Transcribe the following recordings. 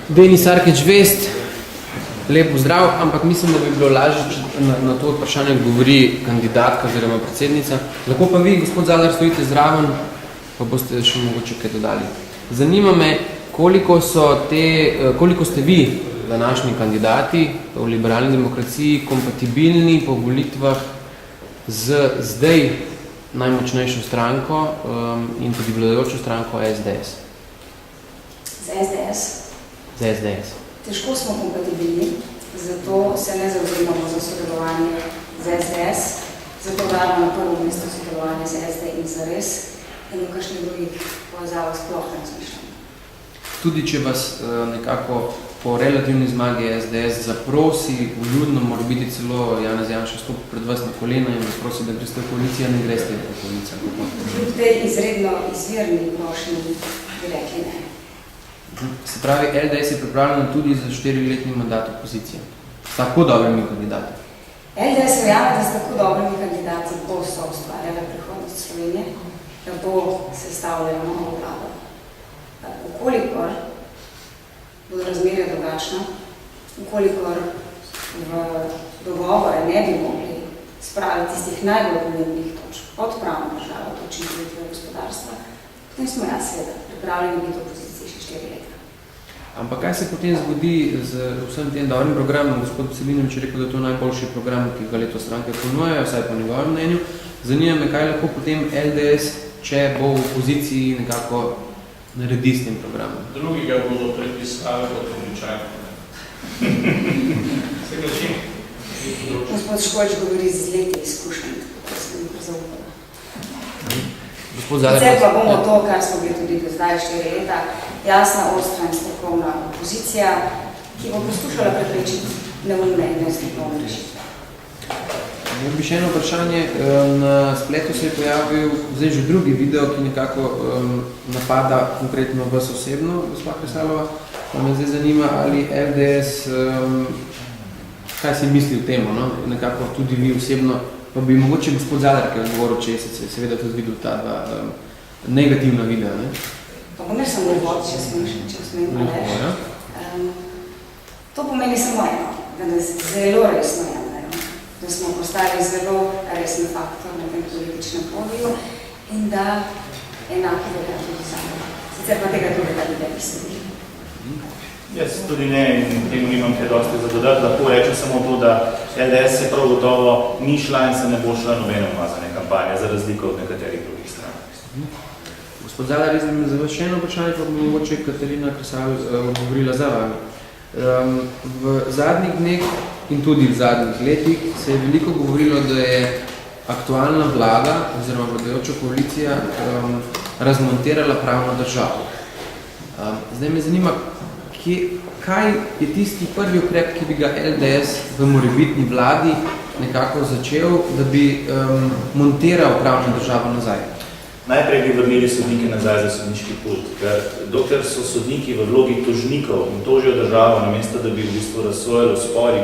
Denis Sarkić Vest, lep pozdrav, ampak mislim, da bi bilo lažje, če na to vprašanje govori kandidatka oziroma predsednica. Lahko pa vi, gospod Zadar, stojite zraven, pa boste še mogoče kaj dodali. Zanima me, koliko ste vi, današnji kandidati v liberalni demokraciji, kompatibilni po volitvah z zdaj najmočnejšo stranko in tudi vladajočo stranko SDS. Z SDS? Z SDS. Težko smo kompatibilni, zato se ne zavzemamo za sodelovanje z SDS, zato dajemo na prvo mesto sodelovanje z SD in za res in v kakšnih drugih povezavah sploh ne razmišljamo. Tudi če vas nekako po relativni zmagi SDS zaprosi, vljudno mora biti celo Janez Janša stopi pred vas na kolena in zaprosi, da greste v koalicijo, ne greste v koalicijo. Kljub tej izredno izvirni prošnji bi rekli ne. Se pravi, LDS je pripravljena tudi za 4-letni mandat opozicije. S tako dobrimi kandidati. LDS verjame, da s tako dobrimi kandidati bo so ustvarjala prihodnost Slovenije, da bo sestavljala novo vlado. Ukolikor bodo razmerja drugačna, ukolikor v dogovore ne bi mogli spraviti tistih najbolj pomembnih točk od pravne države do učinkovitega gospodarstva, potem smo seveda pripravljeni biti opoziciji še 4 leta. Ampak kaj se potem zgodi z vsem tem dobrim programom? Gospod Veselinovič je rekel, da je to najboljši program, ki ga letos stranke ponujajo, vsaj po njegovem mnenju. Zanima me, kaj lahko potem LDS, če bo v opoziciji nekako naredi s tem programom. Drugi ga bodo predpisali kot običajno. Se grešim. Gospod Školč govori z leti izkušenj, tako sem jih zaupala. Sicer pa bomo to, kar smo bili tudi do zdaj 4 leta, jasna, ostra in strokovna opozicija, ki bo poskušala preprečiti neumne in nestrokovne rešitve. Bi še eno vprašanje. Na spletu se je pojavil zdaj že drugi video, ki nekako napada konkretno vas osebno, gospa Kresalova. Pa me zdaj zanima, ali LDS, kaj si misli o temu, no? Nekako tudi vi osebno, pa bi mogoče gospod Zadar, ki je odgovoril, če se seveda tudi videl ta dva negativna videa, ne? Pa bo ne samo uvod, če smem Aleš. To pomeni samo eno, da nas zelo resno jemljajo, da smo postali zelo resni faktor na tem političnem podiju in da enako velja tudi samo. Sicer pa tega drugega videa nisem. Jaz tudi ne in temu nimam kaj dosti za dodati. Lahko rečem samo to, da LDS se prav gotovo ni šla in se ne bo šla nobene umazane kampanje, za razliko od nekaterih drugih stran. Gospod Zadar, jaz bi za vas še eno vprašanje, pa bi mogoče Katarina Kresal odgovorila za vami. V zadnjih dneh in tudi v zadnjih letih se je veliko govorilo, da je aktualna vlada oziroma vladajoča koalicija razmontirala pravno državo. Zdaj me zanima, kaj je tisti prvi ukrep, ki bi ga LDS v morebitni vladi nekako začel, da bi montiral pravno državo nazaj? Najprej bi vrnili sodnike nazaj za sodniški pult, ker dokler so sodniki v vlogi tožnikov in tožijo državo, namesto da bi v bistvu razsojali spori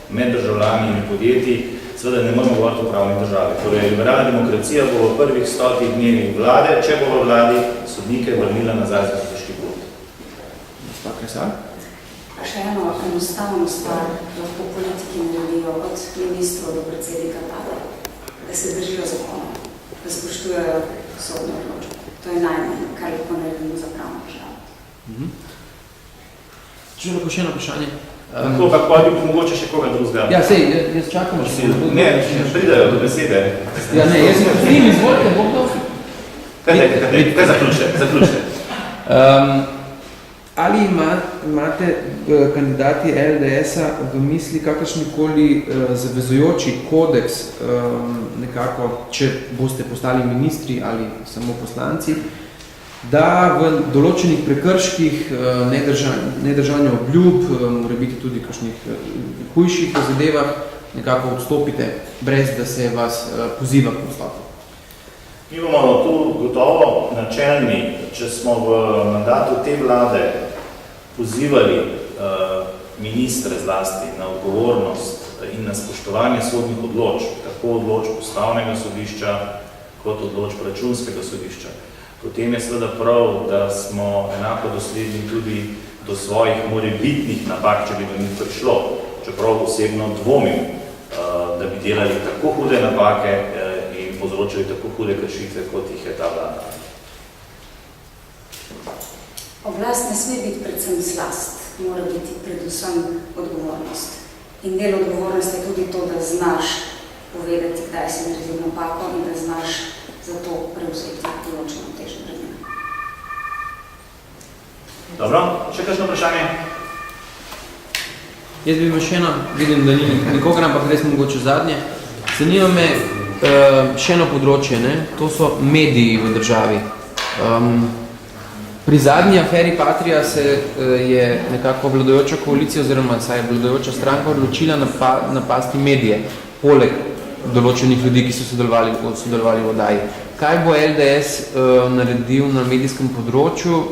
med državljani in podjetji, seveda ne moramo govoriti o pravni državi. Torej, liberalna demokracija bo v prvih 100 dnevih vlade, če bo v vladi sodnike vrnila nazaj za sodniški pult. Gospod Kresal? A še eno enostavno stvar lahko politiki naredijo od ministrov do predsednika vlade, da se držijo zakona, da spoštujejo sodno odločbo. To je najmanj, kar lahko naredimo za pravno državo. Če lahko še eno vprašanje? Tako, pa pa bi mogoče še koga drugega. Ja, sej, jaz čakam. Ne, pridajo do besede. Ja, ne, jaz sem njim izvolite, Bogdov. Kaj zaključite? Ali imate kandidati LDS-a v misli kakršnikoli zavezujoči kodeks, nekako, če boste postali ministri ali samo poslanci, da v določenih prekrških, nedržanja obljub, mora biti tudi kakšnih hujših zadevah, nekako odstopite, brez da se vas poziva k odstopu? Mi bomo tu gotovo načelni, če smo v mandatu te vlade pozivali ministre zlasti na odgovornost in na spoštovanje sodnih odločb, tako odločb Ustavnega sodišča kot odločb Računskega sodišča. Potem je seveda prav, da smo enako dosledni tudi do do svojih morebitnih napak, če bi do njih prišlo, čeprav osebno dvomim, da bi delali tako hude napake in povzročili tako hude kršitve, kot jih je ta vlada. Oblast ne sme biti predvsem slast, mora biti predvsem odgovornost. In del odgovornosti je tudi to, da znaš povedati, kdaj si naredil napako in da znaš za to prevzeti določeno težo bremena. Dobro, še kakšno vprašanje? Jaz bi še eno, vidim, da ni nikogar, ampak res mogoče zadnje. Zanima me še eno področje, ne? To so mediji v državi. Pri zadnji aferi Patria se je nekako vladajoča koalicija oziroma saj je vladajoča stranka odločila napasti medije, poleg določenih ljudi, ki so sodelovali v oddaji. Kaj bo LDS naredil na medijskem področju,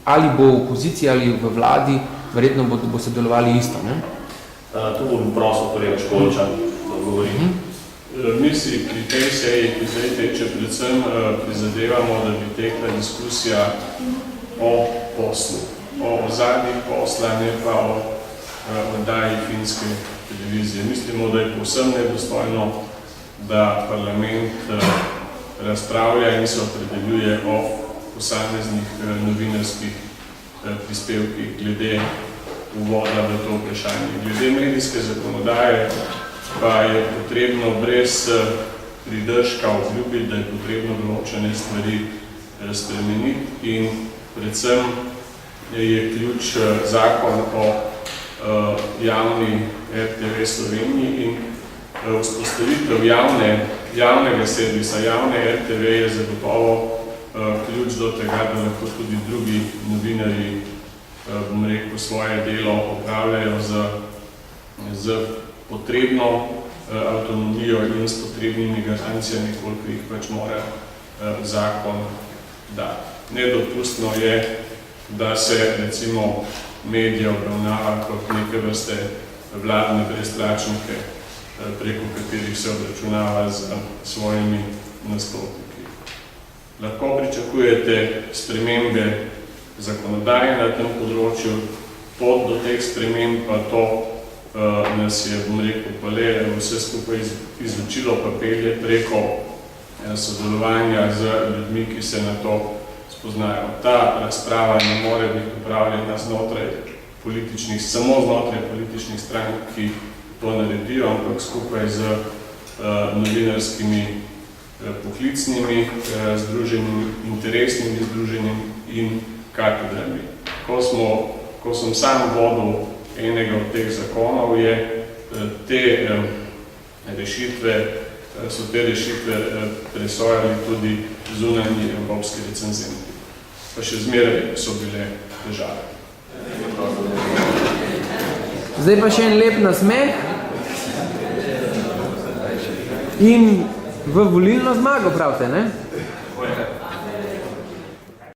ali bo v opoziciji ali v vladi, verjetno bo sodelovali isto, ne? Tu bom prosil kolega Školča, da odgovorim. Mi si pri tej seji, ki zdaj teče, predvsem prizadevamo, da bi tekla diskusija o poslu, o ozadjih posla, ne pa o oddaji finske televizije. Mislimo, da je povsem nedostojno, da parlament razpravlja in se opredeljuje o posameznih novinarskih prispevkih glede uvoda v to vprašanje. Glede medijske zakonodaje pa je potrebno brez pridržka obljubiti, da je potrebno določene stvari spremeniti in predvsem je ključ zakon o javni RTV Sloveniji in vzpostavitev javnega servisa, javne RTV je zagotovo ključ do tega, da lahko tudi drugi novinarji, bom rekel, svoje delo opravljajo z potrebno avtonomijo in s potrebnimi garancijami, koliko jih pač mora zakon dati. Nedopustno je, da se recimo medije obravnava kot neke vrste vladne brezplačnike, preko katerih se obračunava z svojimi nastopniki. Lahko pričakujete spremembe zakonodaje na tem področju, pot do teh sprememb pa to nas je, bom rekel, pa le vse skupaj izučilo pa pelje preko sodelovanja z ljudmi, ki se na to spoznajo. Ta razprava ne more biti upravljena znotraj političnih, samo znotraj političnih strank, ki to naredijo, ampak skupaj z novinarskimi poklicnimi združenimi, interesnimi združenimi in katedrami. Ko sem sam vodil enega od teh zakonov, so te rešitve presojali tudi zunanji evropski recenzenti. Pa še zmeraj so bile težave. Zdaj pa še en lep nasmeh in v volilno zmago, pravite, ne?